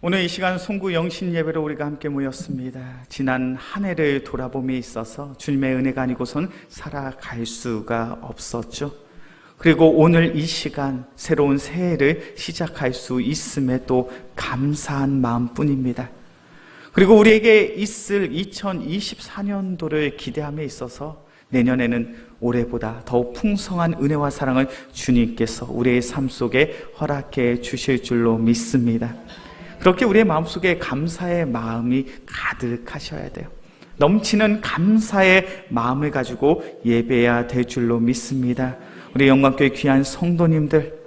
오늘 이 시간 송구 영신 예배로 우리가 함께 모였습니다. 지난 한 해를 돌아봄에 있어서 주님의 은혜가 아니고선 살아갈 수가 없었죠. 그리고 오늘 이 시간 새로운 새해를 시작할 수 있음에 또 감사한 마음뿐입니다. 그리고 우리에게 있을 2024년도를 기대함에 있어서 내년에는 올해보다 더욱 풍성한 은혜와 사랑을 주님께서 우리의 삶 속에 허락해 주실 줄로 믿습니다. 그렇게 우리의 마음속에 감사의 마음이 가득하셔야 돼요. 넘치는 감사의 마음을 가지고 예배해야 될 줄로 믿습니다. 우리 영광교회 귀한 성도님들,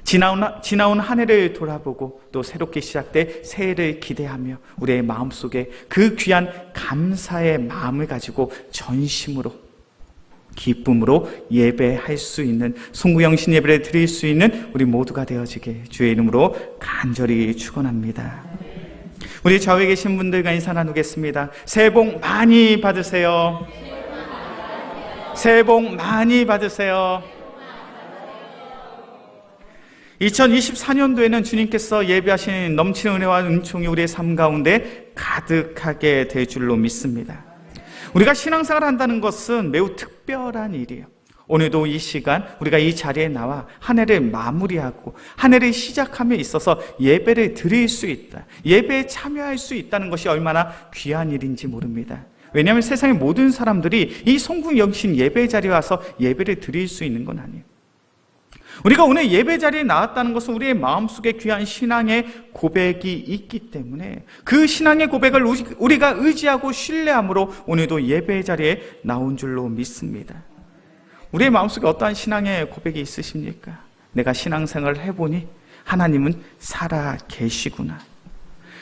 지나온 한 해를 돌아보고 또 새롭게 시작될 새해를 기대하며 우리의 마음속에 그 귀한 감사의 마음을 가지고 전심으로 기쁨으로 예배할 수 있는 송구영신 예배를 드릴 수 있는 우리 모두가 되어지게 주의 이름으로 간절히 축원합니다. 우리 좌우에 계신 분들과 인사 나누겠습니다. 새해 복 많이 받으세요. 새해 복 많이 받으세요. 2024년도에는 주님께서 예배하신 넘치는 은혜와 은총이 우리의 삶 가운데 가득하게 될 줄로 믿습니다. 우리가 신앙생활을 한다는 것은 매우 특별한 일이에요. 오늘도 이 시간 우리가 이 자리에 나와 한 해를 마무리하고 한 해를 시작함에 있어서 예배를 드릴 수 있다, 예배에 참여할 수 있다는 것이 얼마나 귀한 일인지 모릅니다. 왜냐하면 세상의 모든 사람들이 이 송구영신 예배 자리에 와서 예배를 드릴 수 있는 건 아니에요. 우리가 오늘 예배 자리에 나왔다는 것은 우리의 마음속에 귀한 신앙의 고백이 있기 때문에 그 신앙의 고백을 우리가 의지하고 신뢰함으로 오늘도 예배 자리에 나온 줄로 믿습니다. 우리의 마음속에 어떠한 신앙의 고백이 있으십니까? 내가 신앙생활을 해보니 하나님은 살아 계시구나.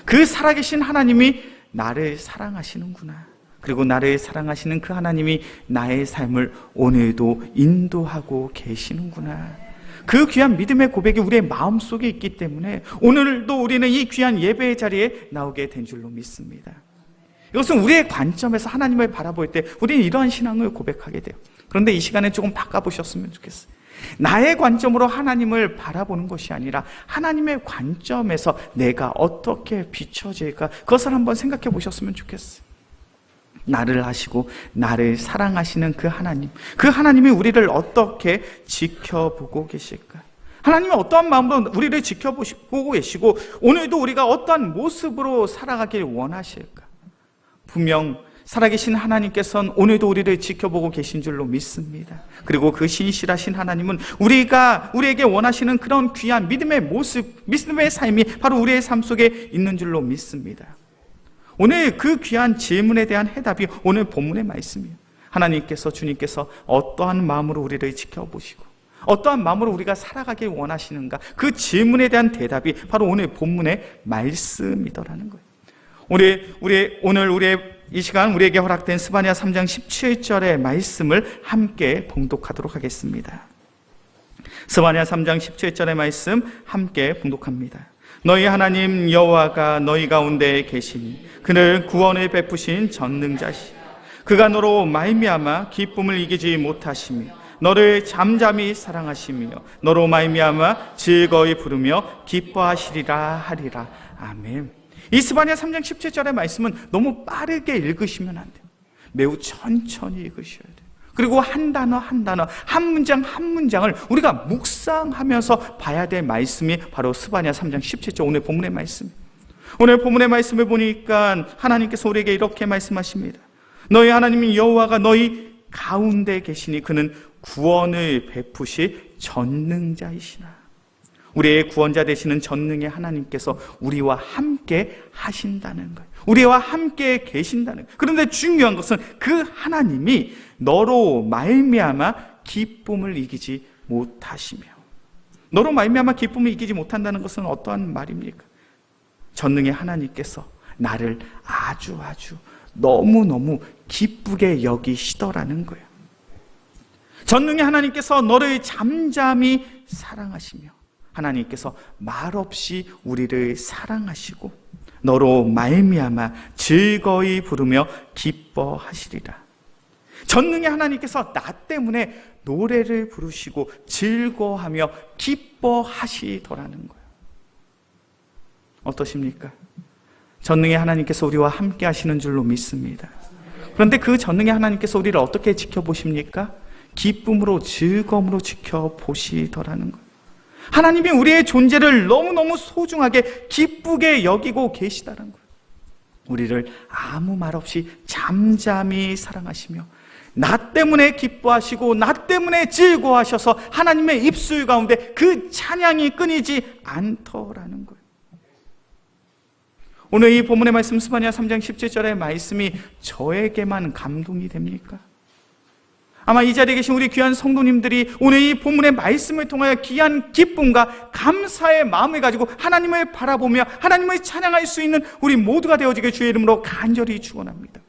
그 살아계신 하나님이 나를 사랑하시는구나. 그리고 나를 사랑하시는 그 하나님이 나의 삶을 오늘도 인도하고 계시는구나. 그 귀한 믿음의 고백이 우리의 마음속에 있기 때문에 오늘도 우리는 이 귀한 예배의 자리에 나오게 된 줄로 믿습니다. 이것은 우리의 관점에서 하나님을 바라볼 때 우리는 이러한 신앙을 고백하게 돼요. 그런데 이 시간에 조금 바꿔보셨으면 좋겠어요. 나의 관점으로 하나님을 바라보는 것이 아니라 하나님의 관점에서 내가 어떻게 비춰질까, 그것을 한번 생각해 보셨으면 좋겠어요. 나를 하시고 나를 사랑하시는 그 하나님이 우리를 어떻게 지켜보고 계실까? 하나님은 어떠한 마음으로 우리를 지켜보고 계시고 오늘도 우리가 어떠한 모습으로 살아가길 원하실까? 분명 살아계신 하나님께서는 오늘도 우리를 지켜보고 계신 줄로 믿습니다. 그리고 그 신실하신 하나님은 우리에게 원하시는 그런 귀한 믿음의 모습, 믿음의 삶이 바로 우리의 삶 속에 있는 줄로 믿습니다. 오늘 그 귀한 질문에 대한 해답이 오늘 본문의 말씀이에요. 주님께서 어떠한 마음으로 우리를 지켜보시고 어떠한 마음으로 우리가 살아가길 원하시는가, 그 질문에 대한 대답이 바로 오늘 본문의 말씀이더라는 거예요. 오늘 우리의 이 시간 우리에게 허락된 스바냐 3장 17절의 말씀을 함께 봉독하도록 하겠습니다. 스바냐 3장 17절의 말씀 함께 봉독합니다. 너희 하나님 여호와가 너희 가운데 계시니 그는 구원을 베푸신 전능자시. 그가 너로 말미암아 기쁨을 이기지 못하시며 너를 잠잠히 사랑하시며 너로 말미암아 즐거이 부르며 기뻐하시리라 하리라. 아멘. 이 스바냐 3장 17절의 말씀은 너무 빠르게 읽으시면 안 돼요. 매우 천천히 읽으셔야 돼요. 그리고 한 단어 한 단어, 한 문장 한 문장을 우리가 묵상하면서 봐야 될 말씀이 바로 스바냐 3장 17절 오늘 본문의 말씀입니다. 오늘 본문의 말씀을 보니까 하나님께서 우리에게 이렇게 말씀하십니다. 너희 하나님인 여호와가 너희 가운데 계시니 그는 구원을 베푸실 전능자이시나. 우리의 구원자 되시는 전능의 하나님께서 우리와 함께 하신다는 거예요. 우리와 함께 계신다는 거예요. 그런데 중요한 것은 그 하나님이 너로 말미암아 기쁨을 이기지 못하시며, 너로 말미암아 기쁨을 이기지 못한다는 것은 어떠한 말입니까? 전능의 하나님께서 나를 아주 너무너무 기쁘게 여기시더라는 거예요. 전능의 하나님께서 너를 잠잠히 사랑하시며 하나님께서 말없이 우리를 사랑하시고 너로 말미암아 즐거이 부르며 기뻐하시리라. 전능의 하나님께서 나 때문에 노래를 부르시고 즐거워하며 기뻐하시더라는 거예요. 어떠십니까? 전능의 하나님께서 우리와 함께 하시는 줄로 믿습니다. 그런데 그 전능의 하나님께서 우리를 어떻게 지켜보십니까? 기쁨으로, 즐거움으로 지켜보시더라는 거예요. 하나님이 우리의 존재를 너무너무 소중하게 기쁘게 여기고 계시다는 거예요. 우리를 아무 말 없이 잠잠히 사랑하시며 나 때문에 기뻐하시고 나 때문에 즐거워하셔서 하나님의 입술 가운데 그 찬양이 끊이지 않더라는 거예요. 오늘 이 본문의 말씀 스바냐 3장 17절의 말씀이 저에게만 감동이 됩니까? 아마 이 자리에 계신 우리 귀한 성도님들이 오늘 이 본문의 말씀을 통하여 귀한 기쁨과 감사의 마음을 가지고 하나님을 바라보며 하나님을 찬양할 수 있는 우리 모두가 되어지길 주의 이름으로 간절히 축원합니다.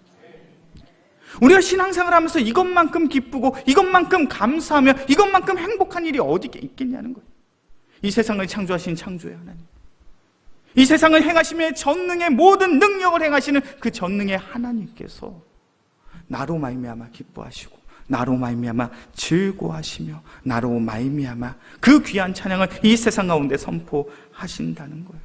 우리가 신앙생활을 하면서 이것만큼 기쁘고 이것만큼 감사하며 이것만큼 행복한 일이 어디 있겠냐는 거예요. 이 세상을 창조하신 창조의 하나님, 이 세상을 행하시며 전능의 모든 능력을 행하시는 그 전능의 하나님께서 나로 말미암아 기뻐하시고 나로 말미암아 즐거워하시며 나로 말미암아 그 귀한 찬양을 이 세상 가운데 선포하신다는 거예요.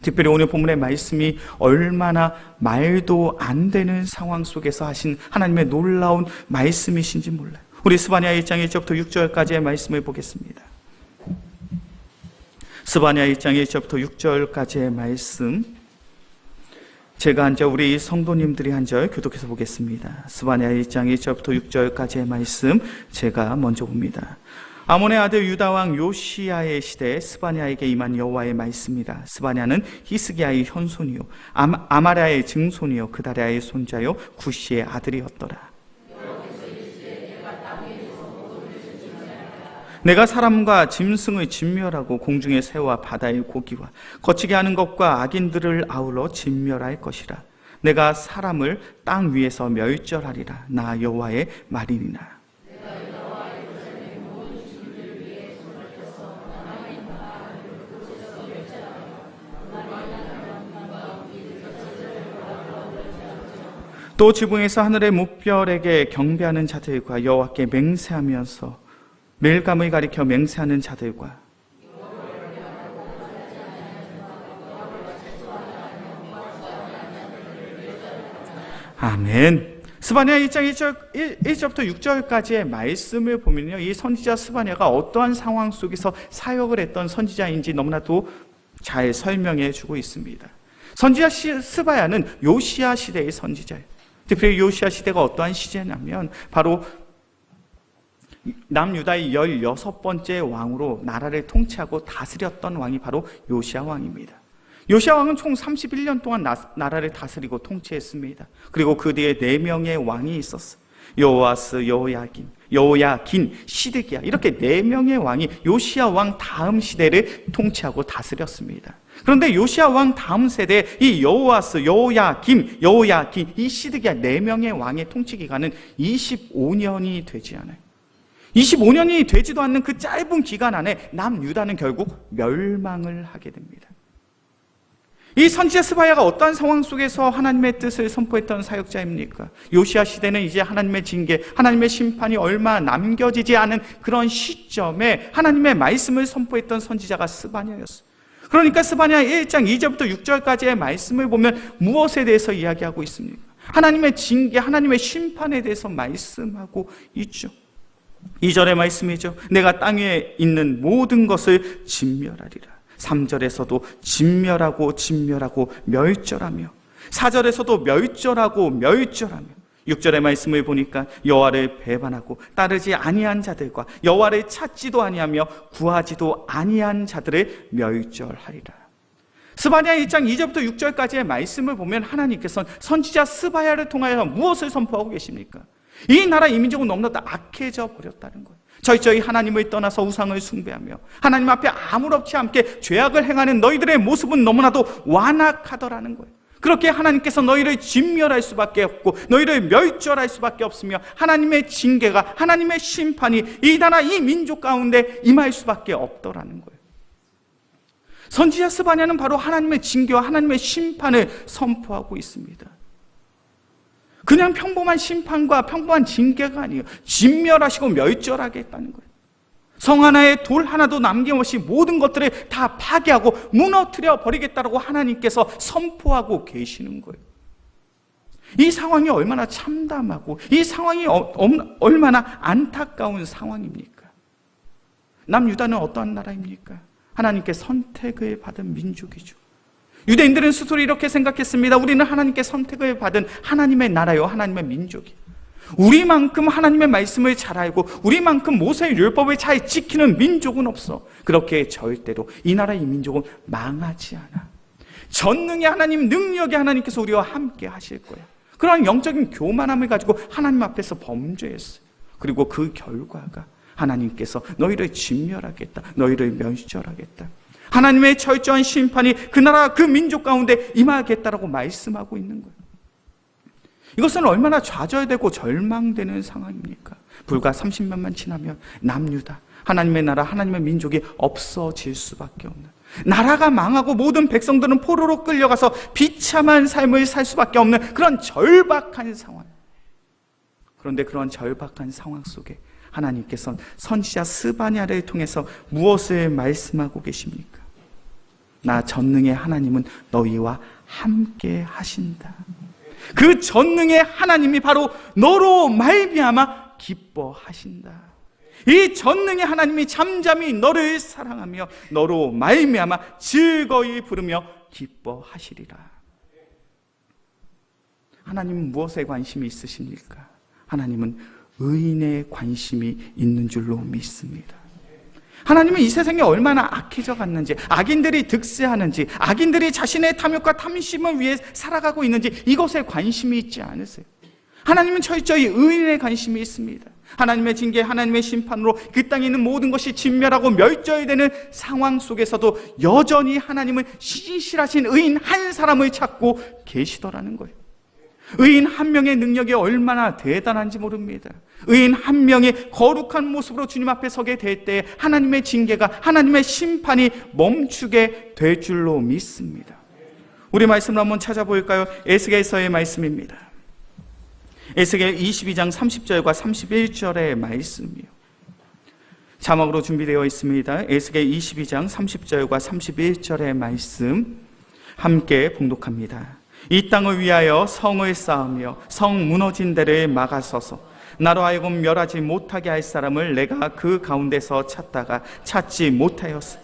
특별히 오늘 본문의 말씀이 얼마나 말도 안 되는 상황 속에서 하신 하나님의 놀라운 말씀이신지 몰라요. 우리 스바냐 1장 1절부터 6절까지의 말씀을 보겠습니다. 스바냐 1장 1절부터 6절까지의 말씀, 제가 한 절, 우리 성도님들이 한 절 교독해서 보겠습니다. 스바냐 1장 1절부터 6절까지의 말씀 제가 먼저 봅니다. 아몬의 아들 유다 왕 요시야의 시대에 스바냐에게 임한 여호와의 말씀이라. 스바냐는 히스기야의 현손이요 아마랴의 증손이요 그다랴의 손자요 구시의 아들이었더라. 내가 사람과 짐승을 진멸하고 공중의 새와 바다의 고기와 거치게 하는 것과 악인들을 아울러 진멸할 것이라. 내가 사람을 땅 위에서 멸절하리라. 나 여호와의 말이니라. 또 지붕에서 하늘의 무별에게 경배하는 자들과 여호와께 맹세하면서 멜감을 가리켜 맹세하는 자들과 아멘. 스바냐 1장 1절부터 6절까지의 말씀을 보면요, 이 선지자 스바냐가 어떠한 상황 속에서 사역을 했던 선지자인지 너무나도 잘 설명해 주고 있습니다. 선지자 스바야는 요시야 시대의 선지자예요. 특별히 요시야 시대가 어떠한 시대냐면 바로 남유다의 16번째 왕으로 나라를 통치하고 다스렸던 왕이 바로 요시야 왕입니다. 요시야 왕은 총 31년 동안 나라를 다스리고 통치했습니다. 그리고 그 뒤에 4명의 왕이 있었어요. 여호아스, 여호야긴, 시드기야, 이렇게 4명의 왕이 요시야 왕 다음 시대를 통치하고 다스렸습니다. 그런데 요시야 왕 다음 세대에 이 여호아스, 여호야긴, 이 시드기야 4명의 왕의 통치 기간은 25년이 되지 않아요. 25년이 되지도 않는 그 짧은 기간 안에 남유다는 결국 멸망을 하게 됩니다. 이 선지자 스바야가 어떠한 상황 속에서 하나님의 뜻을 선포했던 사역자입니까? 요시야 시대는 이제 하나님의 징계, 하나님의 심판이 얼마 남겨지지 않은 그런 시점에 하나님의 말씀을 선포했던 선지자가 스바냐였어요. 그러니까 스바냐 1장 2절부터 6절까지의 말씀을 보면 무엇에 대해서 이야기하고 있습니까? 하나님의 징계, 하나님의 심판에 대해서 말씀하고 있죠. 2절의 말씀이죠. 내가 땅 위에 있는 모든 것을 진멸하리라. 3절에서도 진멸하고 멸절하며, 4절에서도 멸절하고 6절의 말씀을 보니까 여호와를 배반하고 따르지 아니한 자들과 여호와를 찾지도 아니하며 구하지도 아니한 자들을 멸절하리라. 스바냐 1장 2절부터 6절까지의 말씀을 보면 하나님께서는 선지자 스바야를 통하여 무엇을 선포하고 계십니까? 이 나라 이 민족은 너무나도 악해져 버렸다는 거예요. 철저히 하나님을 떠나서 우상을 숭배하며 하나님 앞에 아무렇지 않게 죄악을 행하는 너희들의 모습은 너무나도 완악하더라는 거예요. 그렇게 하나님께서 너희를 진멸할 수밖에 없고 너희를 멸절할 수밖에 없으며 하나님의 징계가, 하나님의 심판이 이 나라 이 민족 가운데 임할 수밖에 없더라는 거예요. 선지자 스바냐는 바로 하나님의 징계와 하나님의 심판을 선포하고 있습니다. 그냥 평범한 심판과 평범한 징계가 아니에요. 진멸하시고 멸절하겠다는 거예요. 성 하나에 돌 하나도 남김없이 모든 것들을 다 파괴하고 무너뜨려 버리겠다라고 하나님께서 선포하고 계시는 거예요. 이 상황이 얼마나 참담하고 이 상황이 얼마나 안타까운 상황입니까? 남유다는 어떠한 나라입니까? 하나님께 선택을 받은 민족이죠. 유대인들은 스스로 이렇게 생각했습니다. 우리는 하나님께 선택을 받은 하나님의 나라요, 하나님의 민족이요. 우리만큼 하나님의 말씀을 잘 알고 우리만큼 모세의 율법을 잘 지키는 민족은 없어. 그렇게 절대로 이 나라, 이 민족은 망하지 않아. 전능의 하나님, 능력의 하나님께서 우리와 함께 하실 거예요. 그런 영적인 교만함을 가지고 하나님 앞에서 범죄했어요. 그리고 그 결과가 하나님께서 너희를 진멸하겠다, 너희를 멸절하겠다, 하나님의 철저한 심판이 그 나라, 그 민족 가운데 임하겠다라고 말씀하고 있는 거예요. 이것은 얼마나 좌절되고 절망되는 상황입니까? 불과 30년만 지나면 남유다, 하나님의 나라, 하나님의 민족이 없어질 수밖에 없는, 나라가 망하고 모든 백성들은 포로로 끌려가서 비참한 삶을 살 수밖에 없는 그런 절박한 상황. 그런데 그런 절박한 상황 속에 하나님께서는 선지자 스바냐를 통해서 무엇을 말씀하고 계십니까? 나 전능의 하나님은 너희와 함께 하신다. 그 전능의 하나님이 바로 너로 말미암아 기뻐하신다. 이 전능의 하나님이 잠잠히 너를 사랑하며 너로 말미암아 즐거이 부르며 기뻐하시리라. 하나님은 무엇에 관심이 있으십니까? 하나님은 의인의 관심이 있는 줄로 믿습니다. 하나님은 이 세상이 얼마나 악해져 갔는지, 악인들이 득세하는지, 악인들이 자신의 탐욕과 탐심을 위해 살아가고 있는지 이것에 관심이 있지 않으세요. 하나님은 철저히 의인의 관심이 있습니다. 하나님의 징계, 하나님의 심판으로 그 땅에 있는 모든 것이 진멸하고 멸절되는 상황 속에서도 여전히 하나님은 신실하신 의인 한 사람을 찾고 계시더라는 거예요. 의인 한 명의 능력이 얼마나 대단한지 모릅니다. 의인 한 명이 거룩한 모습으로 주님 앞에 서게 될 때 하나님의 징계가, 하나님의 심판이 멈추게 될 줄로 믿습니다. 우리 말씀을 한번 찾아볼까요? 에스겔서의 말씀입니다. 에스겔 22장 30절과 31절의 말씀이요. 자막으로 준비되어 있습니다. 에스겔 22장 30절과 31절의 말씀 함께 봉독합니다. 이 땅을 위하여 성을 쌓으며 성 무너진 데를 막아서서 나로 하여금 멸하지 못하게 할 사람을 내가 그 가운데서 찾다가 찾지 못하였으며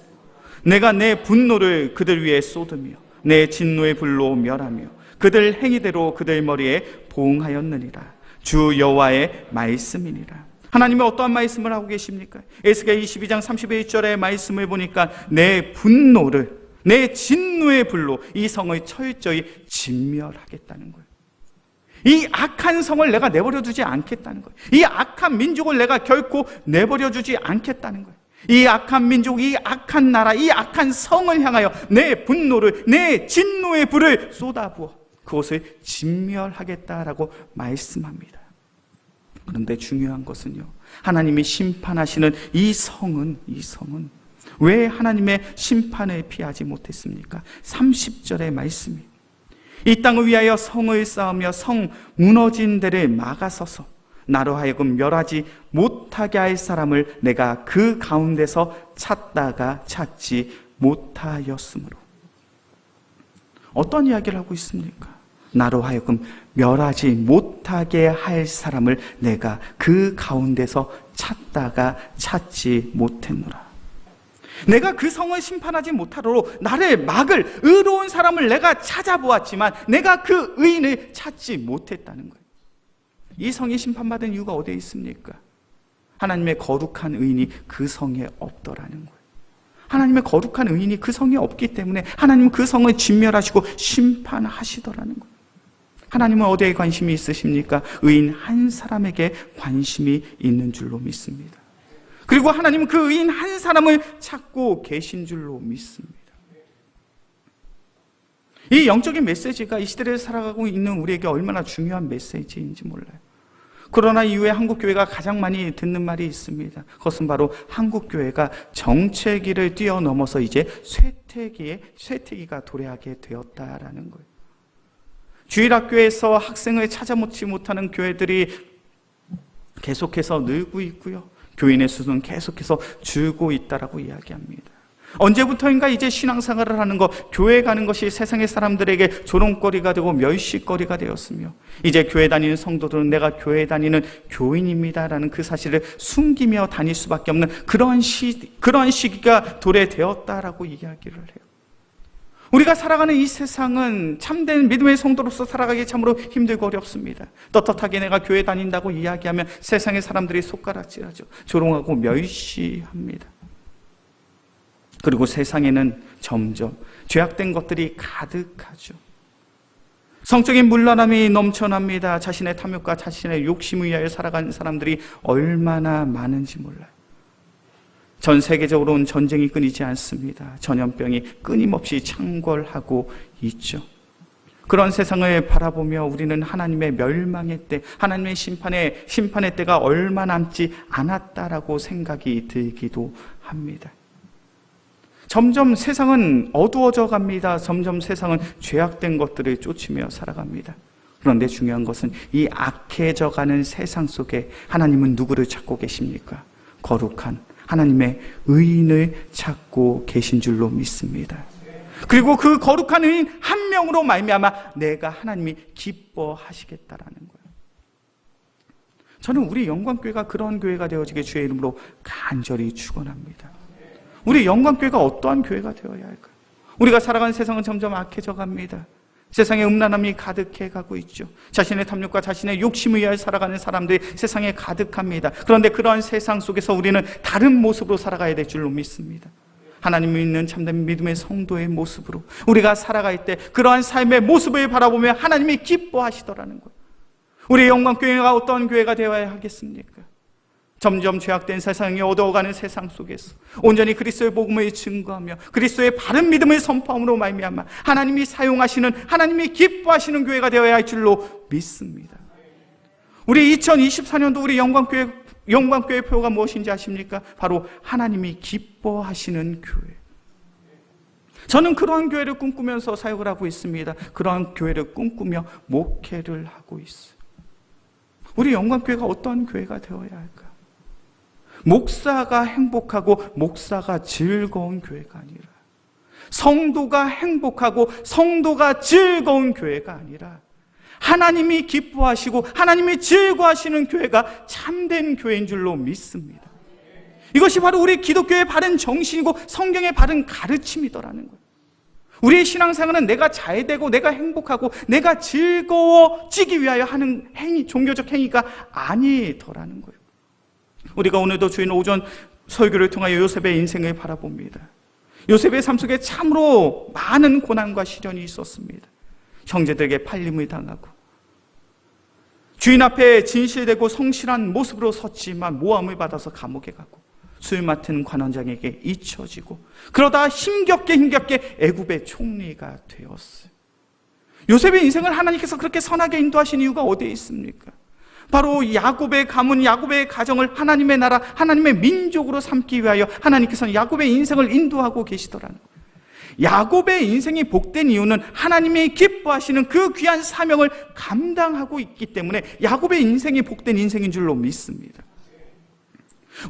내가 내 분노를 그들 위에 쏟으며 내 진노의 불로 멸하며 그들 행위대로 그들 머리에 보응하였느니라. 주 여호와의 말씀이니라. 하나님이 어떠한 말씀을 하고 계십니까? 에스겔 22장 31절의 말씀을 보니까 내 분노를, 내 진노의 불로 이 성을 철저히 진멸하겠다는 거예요. 이 악한 성을 내가 내버려두지 않겠다는 거예요. 이 악한 민족을 내가 결코 내버려두지 않겠다는 거예요. 이 악한 민족, 이 악한 나라, 이 악한 성을 향하여 내 분노를, 내 진노의 불을 쏟아부어 그것을 진멸하겠다라고 말씀합니다. 그런데 중요한 것은요, 하나님이 심판하시는 이 성은 왜 하나님의 심판을 피하지 못했습니까? 30절의 말씀이 이 땅을 위하여 성을 쌓으며 성 무너진 데를 막아서서 나로 하여금 멸하지 못하게 할 사람을 내가 그 가운데서 찾다가 찾지 못하였으므로. 어떤 이야기를 하고 있습니까? 나로 하여금 멸하지 못하게 할 사람을 내가 그 가운데서 찾다가 찾지 못했노라. 내가 그 성을 심판하지 못하도록 나를 막을 의로운 사람을 내가 찾아보았지만 내가 그 의인을 찾지 못했다는 거예요. 이 성이 심판받은 이유가 어디에 있습니까? 하나님의 거룩한 의인이 그 성에 없더라는 거예요. 하나님의 거룩한 의인이 그 성에 없기 때문에 하나님은 그 성을 진멸하시고 심판하시더라는 거예요. 하나님은 어디에 관심이 있으십니까? 의인 한 사람에게 관심이 있는 줄로 믿습니다. 그리고 하나님은 그 의인 한 사람을 찾고 계신 줄로 믿습니다. 이 영적인 메시지가 이 시대를 살아가고 있는 우리에게 얼마나 중요한 메시지인지 몰라요. 코로나 이후에 한국교회가 가장 많이 듣는 말이 있습니다. 그것은 바로 한국교회가 정체기를 뛰어넘어서 이제 쇠퇴기가 도래하게 되었다라는 거예요. 주일학교에서 학생을 찾아먹지 못하는 교회들이 계속해서 늘고 있고요. 교인의 수는 계속해서 줄고 있다라고 이야기합니다. 언제부터인가 이제 신앙생활을 하는 것, 교회 가는 것이 세상의 사람들에게 조롱거리가 되고 멸시거리가 되었으며, 이제 교회 다니는 성도들은 내가 교회 다니는 교인입니다라는 그 사실을 숨기며 다닐 수밖에 없는 그런 시기가 도래되었다라고 이야기를 해요. 우리가 살아가는 이 세상은 참된 믿음의 성도로서 살아가기 참으로 힘들고 어렵습니다. 떳떳하게 내가 교회 다닌다고 이야기하면 세상의 사람들이 손가락질하죠. 조롱하고 멸시합니다. 그리고 세상에는 점점 죄악된 것들이 가득하죠. 성적인 문란함이 넘쳐납니다. 자신의 탐욕과 자신의 욕심을 위하여 살아가는 사람들이 얼마나 많은지 몰라요. 전 세계적으로는 전쟁이 끊이지 않습니다. 전염병이 끊임없이 창궐하고 있죠. 그런 세상을 바라보며 우리는 하나님의 멸망의 때, 하나님의 심판의 때가 얼마 남지 않았다라고 생각이 들기도 합니다. 점점 세상은 어두워져 갑니다. 점점 세상은 죄악된 것들을 쫓으며 살아갑니다. 그런데 중요한 것은 이 악해져가는 세상 속에 하나님은 누구를 찾고 계십니까? 거룩한 하나님의 의인을 찾고 계신 줄로 믿습니다. 그리고 그 거룩한 의인 한 명으로 말미암아 내가 하나님이 기뻐하시겠다라는 거예요. 저는 우리 영광교회가 그런 교회가 되어지게 주의 이름으로 간절히 축원합니다. 우리 영광교회가 어떠한 교회가 되어야 할까요? 우리가 살아가는 세상은 점점 악해져 갑니다. 세상에 음란함이 가득해 가고 있죠. 자신의 탐욕과 자신의 욕심을 위하여 살아가는 사람들이 세상에 가득합니다. 그런데 그러한 세상 속에서 우리는 다른 모습으로 살아가야 될 줄로 믿습니다. 하나님 믿는 참된 믿음의 성도의 모습으로 우리가 살아갈 때 그러한 삶의 모습을 바라보며 하나님이 기뻐하시더라는 거예요. 우리의 영광교회가 어떤 교회가 되어야 하겠습니까? 점점 죄악된 세상이 어두워가는 세상 속에서 온전히 그리스도의 복음을 증거하며 그리스도의 바른 믿음을 선포함으로 말미암아 하나님이 사용하시는, 하나님이 기뻐하시는 교회가 되어야 할 줄로 믿습니다. 우리 2024년도 우리 영광교회 표가 무엇인지 아십니까? 바로 하나님이 기뻐하시는 교회. 저는 그러한 교회를 꿈꾸면서 사역을 하고 있습니다. 그러한 교회를 꿈꾸며 목회를 하고 있어요. 우리 영광교회가 어떤 교회가 되어야 할까? 목사가 행복하고 목사가 즐거운 교회가 아니라, 성도가 행복하고 성도가 즐거운 교회가 아니라 하나님이 기뻐하시고 하나님이 즐거워하시는 교회가 참된 교회인 줄로 믿습니다. 이것이 바로 우리 기독교의 바른 정신이고 성경의 바른 가르침이더라는 거예요. 우리의 신앙생활은 내가 잘되고 내가 행복하고 내가 즐거워지기 위하여 하는 행위, 종교적 행위가 아니더라는 거예요. 우리가 오늘도 주인 오전 설교를 통하여 요셉의 인생을 바라봅니다. 요셉의 삶 속에 참으로 많은 고난과 시련이 있었습니다. 형제들에게 팔림을 당하고 주인 앞에 진실되고 성실한 모습으로 섰지만 모함을 받아서 감옥에 가고 술 맡은 관원장에게 잊혀지고 그러다 힘겹게 애굽의 총리가 되었어요. 요셉의 인생을 하나님께서 그렇게 선하게 인도하신 이유가 어디에 있습니까? 바로 야곱의 가문, 야곱의 가정을 하나님의 나라, 하나님의 민족으로 삼기 위하여 하나님께서는 야곱의 인생을 인도하고 계시더라는 거예요. 야곱의 인생이 복된 이유는 하나님이 기뻐하시는 그 귀한 사명을 감당하고 있기 때문에 야곱의 인생이 복된 인생인 줄로 믿습니다.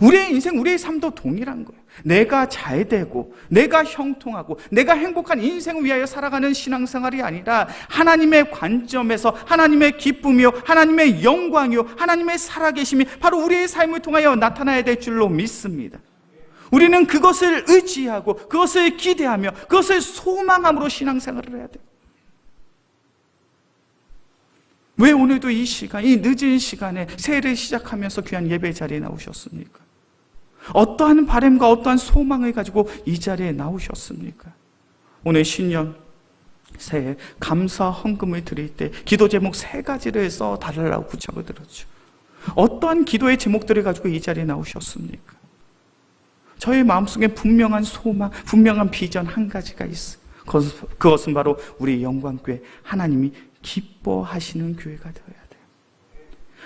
우리의 인생, 우리의 삶도 동일한 거예요. 내가 잘되고 내가 형통하고 내가 행복한 인생을 위하여 살아가는 신앙생활이 아니라 하나님의 관점에서 하나님의 기쁨이요, 하나님의 영광이요, 하나님의 살아계심이 바로 우리의 삶을 통하여 나타나야 될 줄로 믿습니다. 우리는 그것을 의지하고 그것을 기대하며 그것을 소망함으로 신앙생활을 해야 돼요. 왜 오늘도 이 시간, 이 늦은 시간에 새해를 시작하면서 귀한 예배 자리에 나오셨습니까? 어떠한 바람과 어떠한 소망을 가지고 이 자리에 나오셨습니까? 오늘 신년 새해 감사 헌금을 드릴 때 기도 제목 3가지를 써 달라고 부탁을 드렸죠. 어떠한 기도의 제목들을 가지고 이 자리에 나오셨습니까? 저의 마음속에 분명한 소망, 분명한 비전 한 가지가 있어요. 그것은 바로 우리 영광교회, 하나님이 기뻐하시는 교회가 되어야 돼요.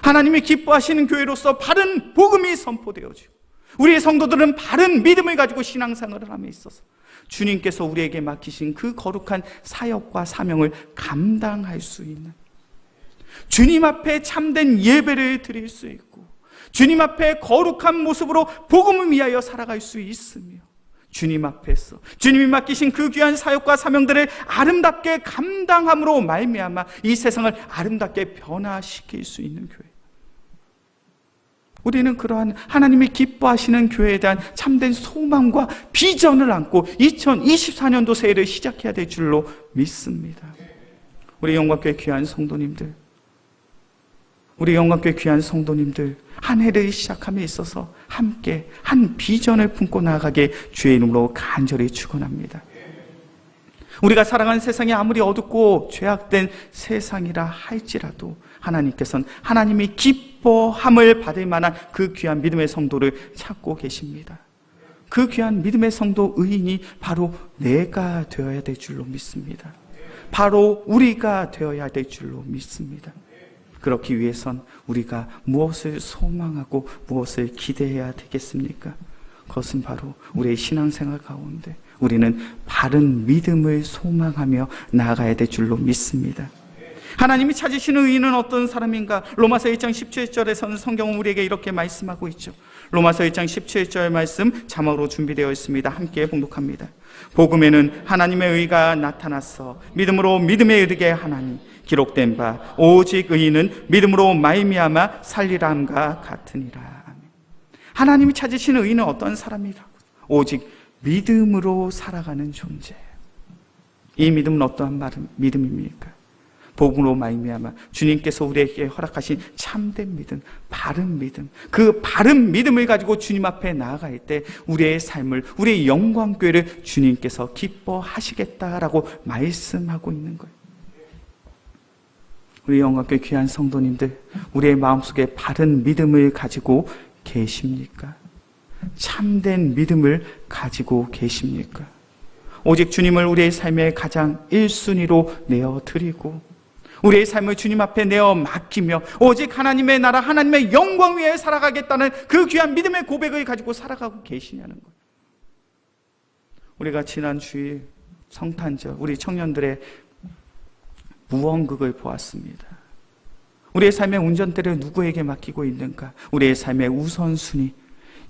하나님이 기뻐하시는 교회로서 바른 복음이 선포되어지고 우리의 성도들은 바른 믿음을 가지고 신앙생활을 함에 있어서 주님께서 우리에게 맡기신 그 거룩한 사역과 사명을 감당할 수 있는, 주님 앞에 참된 예배를 드릴 수 있고 주님 앞에 거룩한 모습으로 복음을 위하여 살아갈 수 있으며, 주님 앞에서 주님이 맡기신 그 귀한 사역과 사명들을 아름답게 감당함으로 말미암아 이 세상을 아름답게 변화시킬 수 있는 교회. 우리는 그러한 하나님이 기뻐하시는 교회에 대한 참된 소망과 비전을 안고 2024년도 새해를 시작해야 될 줄로 믿습니다. 우리 영광교회 귀한 성도님들, 한 해를 시작함에 있어서 함께 한 비전을 품고 나아가게 주의 이름으로 간절히 축원합니다. 우리가 살아가는 세상이 아무리 어둡고 죄악된 세상이라 할지라도 하나님께서는 하나님이 기뻐함을 받을 만한 그 귀한 믿음의 성도를 찾고 계십니다. 그 귀한 믿음의 성도 의인이 바로 내가 되어야 될 줄로 믿습니다. 바로 우리가 되어야 될 줄로 믿습니다. 그렇기 위해선 우리가 무엇을 소망하고 무엇을 기대해야 되겠습니까? 그것은 바로 우리의 신앙생활 가운데 우리는 바른 믿음을 소망하며 나아가야 될 줄로 믿습니다. 하나님이 찾으시는 의인은 어떤 사람인가? 로마서 1장 17절에서는 성경은 우리에게 이렇게 말씀하고 있죠. 로마서 1장 17절 말씀 자막으로 준비되어 있습니다. 함께 봉독합니다. 복음에는 하나님의 의가 나타났어 믿음으로 믿음에 이르게 하나니 기록된 바 오직 의인은 믿음으로 말미암아 살리라 함과 같으니라. 하나님이 찾으시는 의인은 어떤 사람이라고? 오직 믿음으로 살아가는 존재. 이 믿음은 어떠한 믿음입니까? 복음으로 말미암아 주님께서 우리에게 허락하신 참된 믿음, 바른 믿음, 그 바른 믿음을 가지고 주님 앞에 나아갈 때 우리의 삶을, 우리의 영광교회를 주님께서 기뻐하시겠다라고 말씀하고 있는 거예요. 우리 영광교회 귀한 성도님들, 우리의 마음속에 바른 믿음을 가지고 계십니까? 참된 믿음을 가지고 계십니까? 오직 주님을 우리의 삶의 가장 1순위로 내어드리고 우리의 삶을 주님 앞에 내어 맡기며 오직 하나님의 나라, 하나님의 영광 위에 살아가겠다는 그 귀한 믿음의 고백을 가지고 살아가고 계시냐는 거예요. 우리가 지난 주일 성탄절 우리 청년들의 무언극을 보았습니다. 우리의 삶의 운전대를 누구에게 맡기고 있는가? 우리의 삶의 우선순위,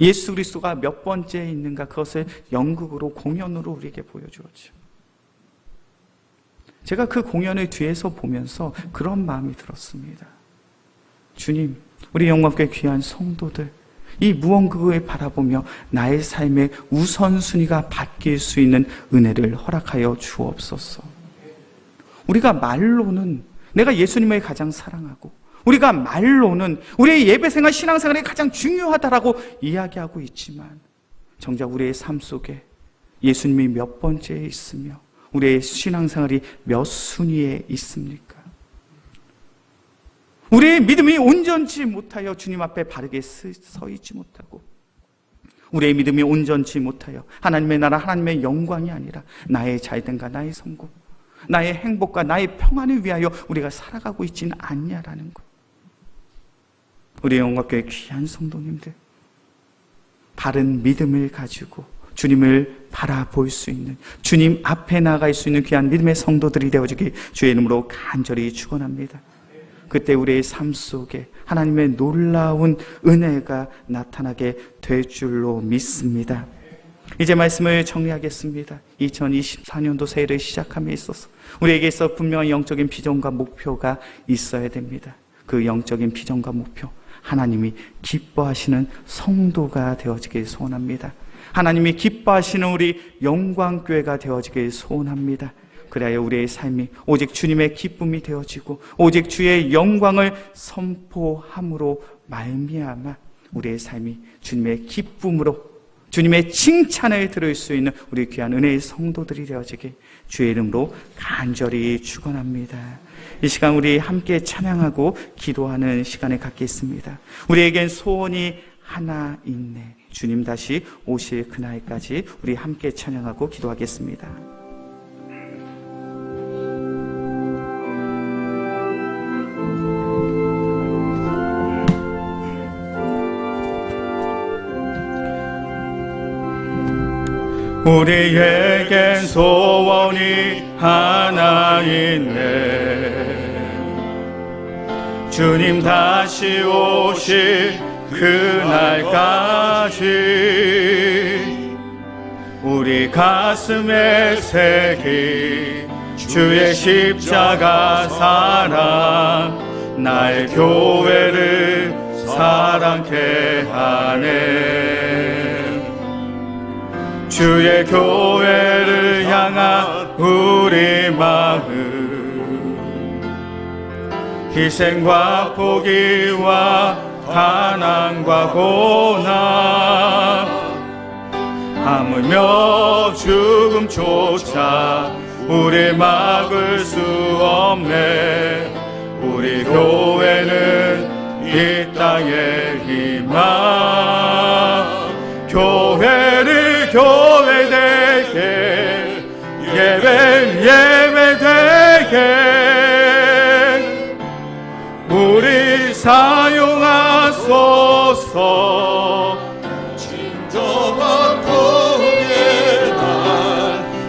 예수 그리스도가 몇 번째에 있는가? 그것을 연극으로, 공연으로 우리에게 보여주었죠. 제가 그 공연을 뒤에서 보면서 그런 마음이 들었습니다. 주님, 우리 영광교회 귀한 성도들, 이 무언극을 바라보며 나의 삶의 우선순위가 바뀔 수 있는 은혜를 허락하여 주옵소서. 우리가 말로는 내가 예수님을 가장 사랑하고 우리가 말로는 우리의 예배생활, 신앙생활이 가장 중요하다라고 이야기하고 있지만 정작 우리의 삶 속에 예수님이 몇 번째에 있으며 우리의 신앙생활이 몇 순위에 있습니까? 우리의 믿음이 온전치 못하여 주님 앞에 바르게 서 있지 못하고 우리의 믿음이 온전치 못하여 하나님의 나라, 하나님의 영광이 아니라 나의 잘됨과 나의 성공, 나의 행복과 나의 평안을 위하여 우리가 살아가고 있지는 않냐라는 것. 우리 영광교회 귀한 성도님들, 바른 믿음을 가지고 주님을 바라볼 수 있는, 주님 앞에 나아갈 수 있는 귀한 믿음의 성도들이 되어지길 주의 이름으로 간절히 축원합니다. 그때 우리의 삶 속에 하나님의 놀라운 은혜가 나타나게 될 줄로 믿습니다. 이제 말씀을 정리하겠습니다. 2024년도 새해를 시작함에 있어서 우리에게 있어 분명한 영적인 비전과 목표가 있어야 됩니다. 그 영적인 비전과 목표, 하나님이 기뻐하시는 성도가 되어지길 소원합니다. 하나님이 기뻐하시는 우리 영광교회가 되어지길 소원합니다. 그래야 우리의 삶이 오직 주님의 기쁨이 되어지고 오직 주의 영광을 선포함으로 말미암아 우리의 삶이 주님의 기쁨으로, 주님의 칭찬을 들을 수 있는 우리 귀한 은혜의 성도들이 되어지길 주의 이름으로 간절히 축원합니다. 이 시간 우리 함께 찬양하고 기도하는 시간을 갖겠습니다. 우리에겐 소원이 하나 있네. 주님 다시 오실 그날까지 우리 함께 찬양하고 기도하겠습니다. 우리에겐 소원이 하나 있네. 주님 다시 오실 그날까지 우리 가슴에 새긴 주의 십자가 사랑 나의 교회를 사랑케 하네. 주의 교회를 향한 우리 마음 희생과 포기와 가난과 고난 하물며 죽음조차 우리 막을 수 없네. 우리 교회는 이 땅의 희망 교회를 교회되게 예배되게 우리 사용하소서. 진정한 복의 날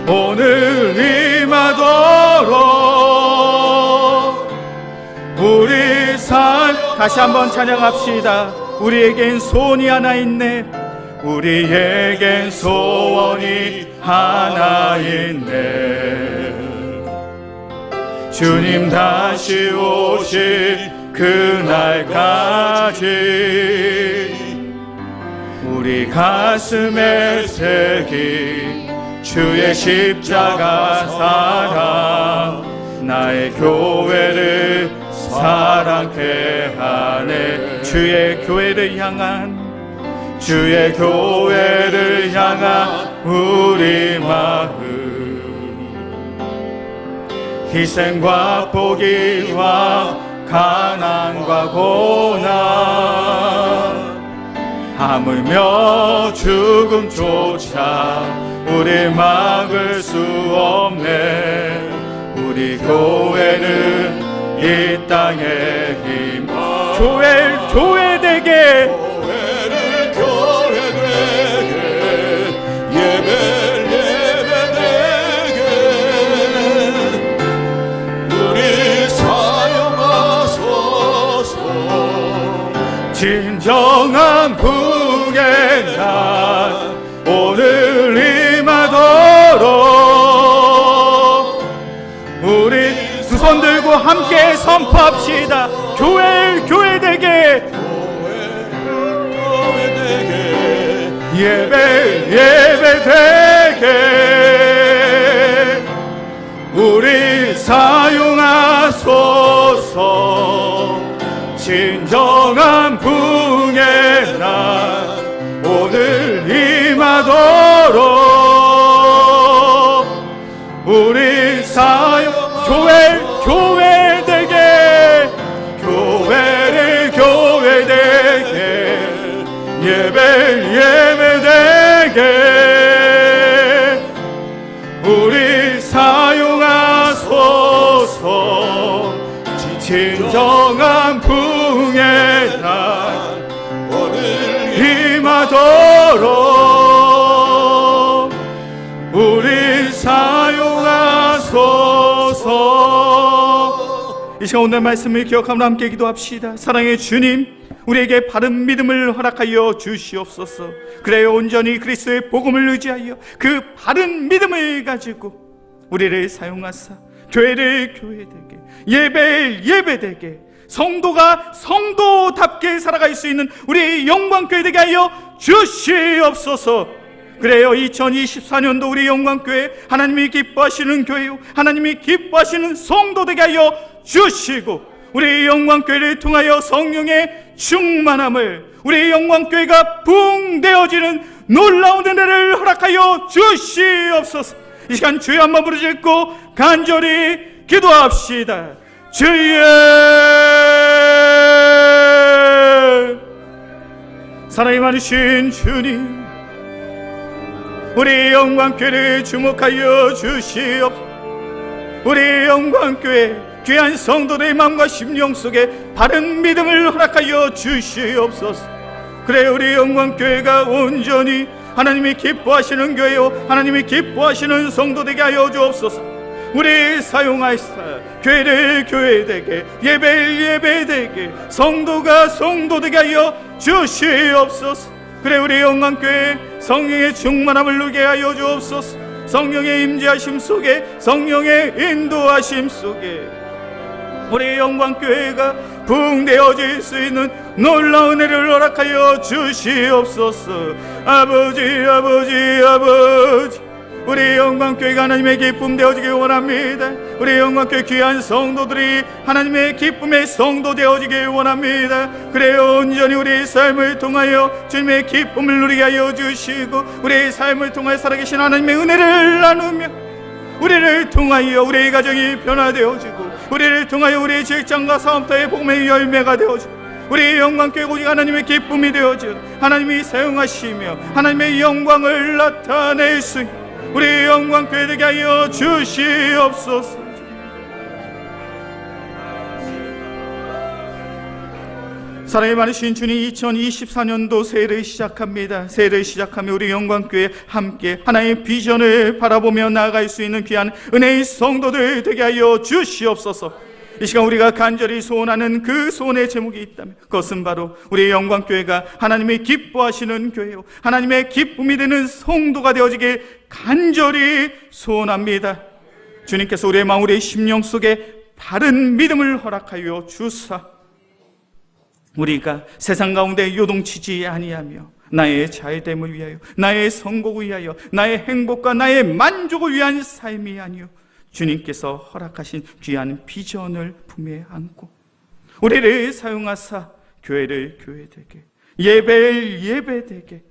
오늘 임하도록 우리 다시 한번 찬양합시다. 우리에겐 소원이 하나 있네. 우리에겐 소원이 하나 있네. 주님 다시 오실 그날까지 우리 가슴에 새긴 주의 십자가 사랑 나의 교회를 사랑케 하네. 주의 교회를 향한 우리 마음 희생과 포기와 가난과 고난 하물며 죽음조차 우리 막을 수 없네. 우리 교회는 이 땅의 희망 교회되게 진정한 북의 날 오늘 임하도록 우리 두 손 들고 함께 선포합시다. 교회되게 예배되게 우리 사용하소서. 진정한 풍의 날 오늘 임하도록 우리 사용 교회되게 교회를 교회되게 예배되게 우리 사용하소서. 진정한 풍의 날 오늘 임하도록 우리 사용하소서. 이 시간 오늘 말씀을 기억하며 함께 기도합시다. 사랑의 주님, 우리에게 바른 믿음을 허락하여 주시옵소서. 그래요, 온전히 그리스도의 복음을 의지하여 그 바른 믿음을 가지고 우리를 사용하사 교회를 교회되게 예배되게 성도가 성도답게 살아갈 수 있는 우리 영광교회 되게 하여 주시옵소서. 그래요, 2024년도 우리 영광교회 하나님이 기뻐하시는 교회요, 하나님이 기뻐하시는 성도 되게 하여 주시고 우리 영광교회를 통하여 성령의 충만함을 우리 영광교회가 붕대어지는 놀라운 은혜를 허락하여 주시옵소서. 이 시간 주여 한번 부르짖고 간절히 기도합시다. 주여, 사랑이 많으신 주님, 우리 영광교회를 주목하여 주시옵소서. 우리 영광교회 귀한 성도들의 마음과 심령 속에 바른 믿음을 허락하여 주시옵소서. 그래, 우리 영광교회가 온전히 하나님이 기뻐하시는 교회요, 하나님이 기뻐하시는 성도 되게 하여 주옵소서. 우리 사용하시사 교회를 교회되게, 예배를 예배되게, 성도가 성도되게 하여 주시옵소서. 그래, 우리 영광교회 성령의 충만함을 누리게 하여 주옵소서. 성령의 임재하심 속에, 성령의 인도하심 속에 우리 영광교회가 부흥되어질 수 있는 놀라운 은혜를 허락하여 주시옵소서. 아버지, 아버지, 아버지, 우리 영광교회가 하나님의 기쁨 되어지길 원합니다. 우리 영광교회 귀한 성도들이 하나님의 기쁨의 성도 되어지길 원합니다. 그래요, 온전히 우리의 삶을 통하여 주님의 기쁨을 누리게 하여 주시고, 우리의 삶을 통하여 살아계신 하나님의 은혜를 나누며, 우리를 통하여 우리의 가정이 변화되어지고, 우리를 통하여 우리의 직장과 사업터의 복음의 열매가 되어지고, 우리의 영광교회 오직 하나님의 기쁨이 되어져 하나님이 사용하시며 하나님의 영광을 나타낼 수 있는 우리 영광교회 되게 하여 주시옵소서. 사랑이 많으신 주님, 2024년도 새해를 시작합니다. 새해를 시작하며 우리 영광교회 함께 하나의 비전을 바라보며 나아갈 수 있는 귀한 은혜의 성도들 되게 하여 주시옵소서. 이 시간 우리가 간절히 소원하는 그 소원의 제목이 있다면 그것은 바로 우리의 영광교회가 하나님의 기뻐하시는 교회요, 하나님의 기쁨이 되는 성도가 되어지길 간절히 소원합니다. 주님께서 우리의 마음, 우리의 심령 속에 바른 믿음을 허락하여 주사 우리가 세상 가운데 요동치지 아니하며 나의 잘됨을 위하여, 나의 성공을 위하여, 나의 행복과 나의 만족을 위한 삶이 아니요 주님께서 허락하신 귀한 비전을 품에 안고 우리를 사용하사 교회를 교회되게, 예배를 예배되게,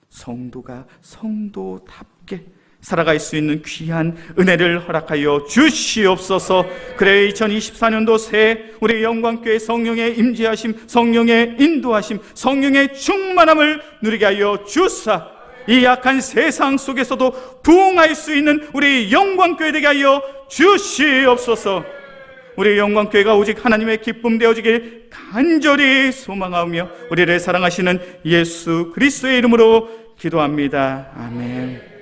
성도가 성도답게 살아갈 수 있는 귀한 은혜를 허락하여 주시옵소서. 그래, 2024년도 새해 우리 영광교회 성령의 임재하심, 성령의 인도하심, 성령의 충만함을 누리게 하여 주사 이 약한 세상 속에서도 부흥할 수 있는 우리 영광교회 되게 하여 주시옵소서. 우리 영광교회가 오직 하나님의 기쁨 되어지길 간절히 소망하며 우리를 사랑하시는 예수 그리스도의 이름으로 기도합니다. 아멘.